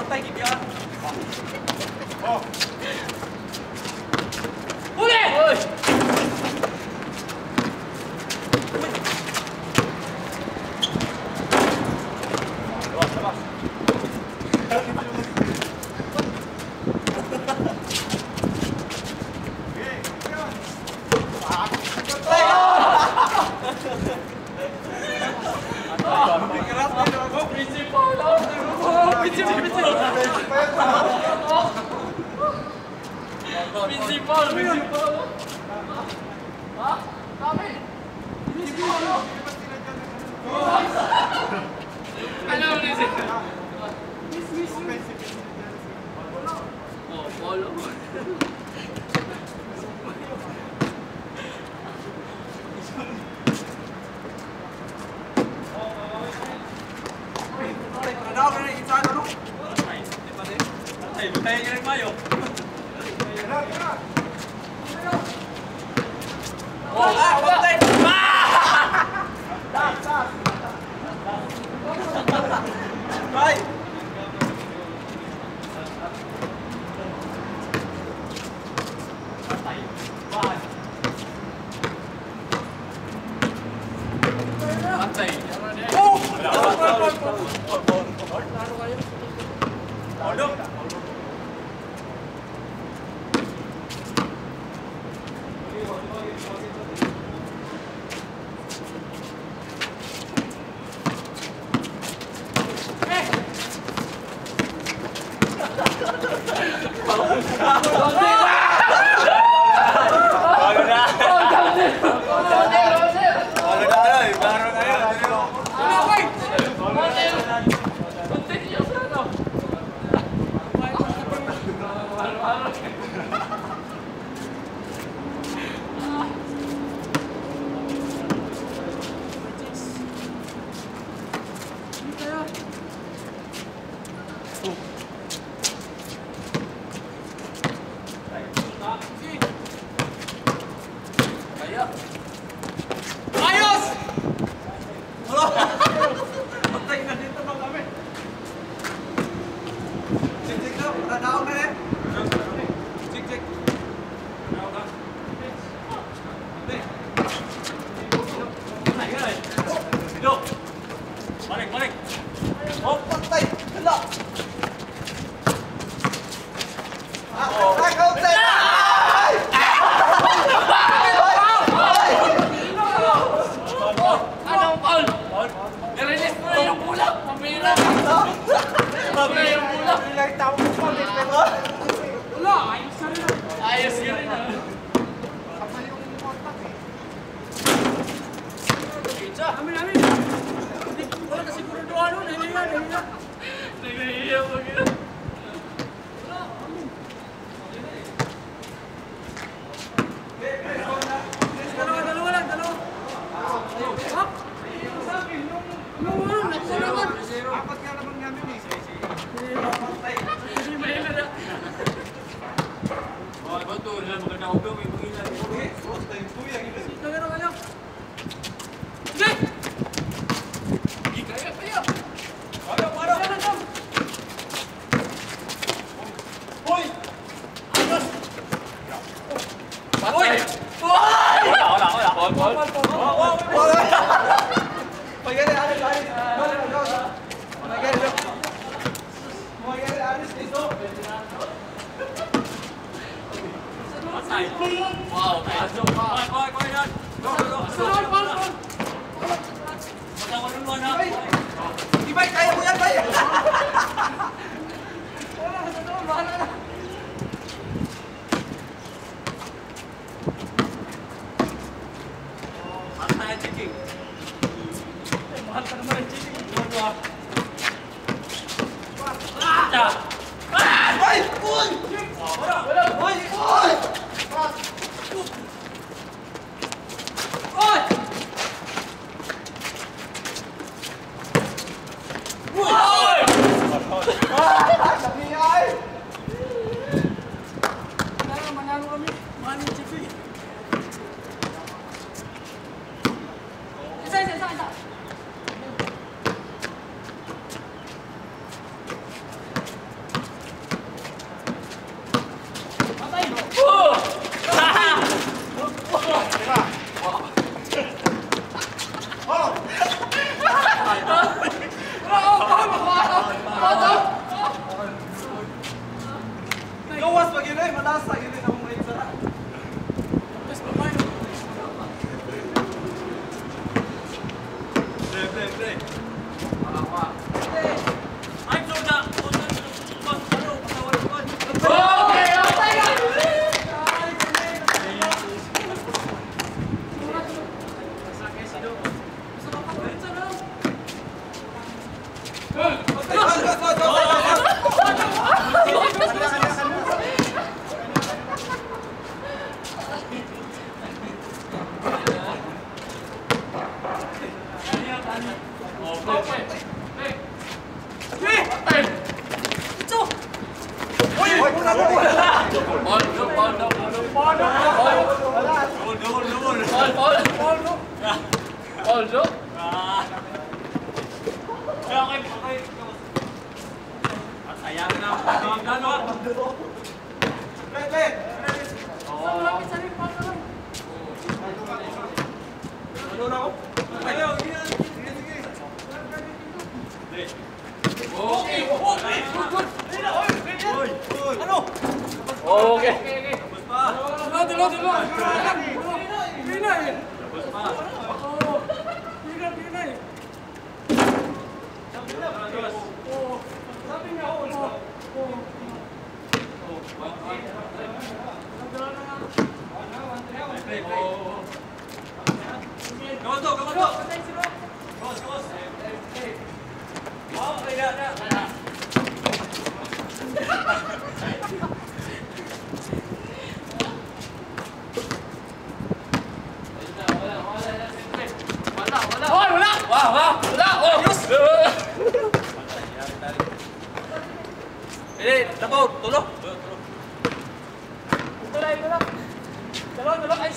tay kịp chưa? Ui ơi. Principal. Hah? Kami. Principal. Ano ni sir? Miss. Oh, polo. Balik. Oh, patay. Hala. Anong foul? Narinis mo na yung bulak. Pamira. Pamira yung bulak. Wala, ayos ka rin. Ayos ka rin. Kapal yung kontak eh. Amin. Wala kasi siguro doon. Nahihiya. Nahihiya mo gila. Dalawa lang. Apat ka naman namin eh. Hindi mahila na. Betul, dalam mengenal hukum yang menghina. Okey, itu yang kita. Kita kena. Sige. Kaya. Ada. Hoy. Atas. Hoy. Hola. Pagare alis. Pagare alis dito. Wow, kaya Koy yan. Go. Matawag duluan ha. Di bay, kaya mo yan bay. Wala ka sa doon, bahala na. Mahal na yan, Chiking. Mahal ka naman yung Chiking. Dua. Ay! Uy! Uy! Manalo kami. Mahal yung Chiking. Isa. lasa, yun din ang may sarap. Mas pamay. Pre. Apa? Ay, soda. Tulog. Tulog. Tulog. Ay,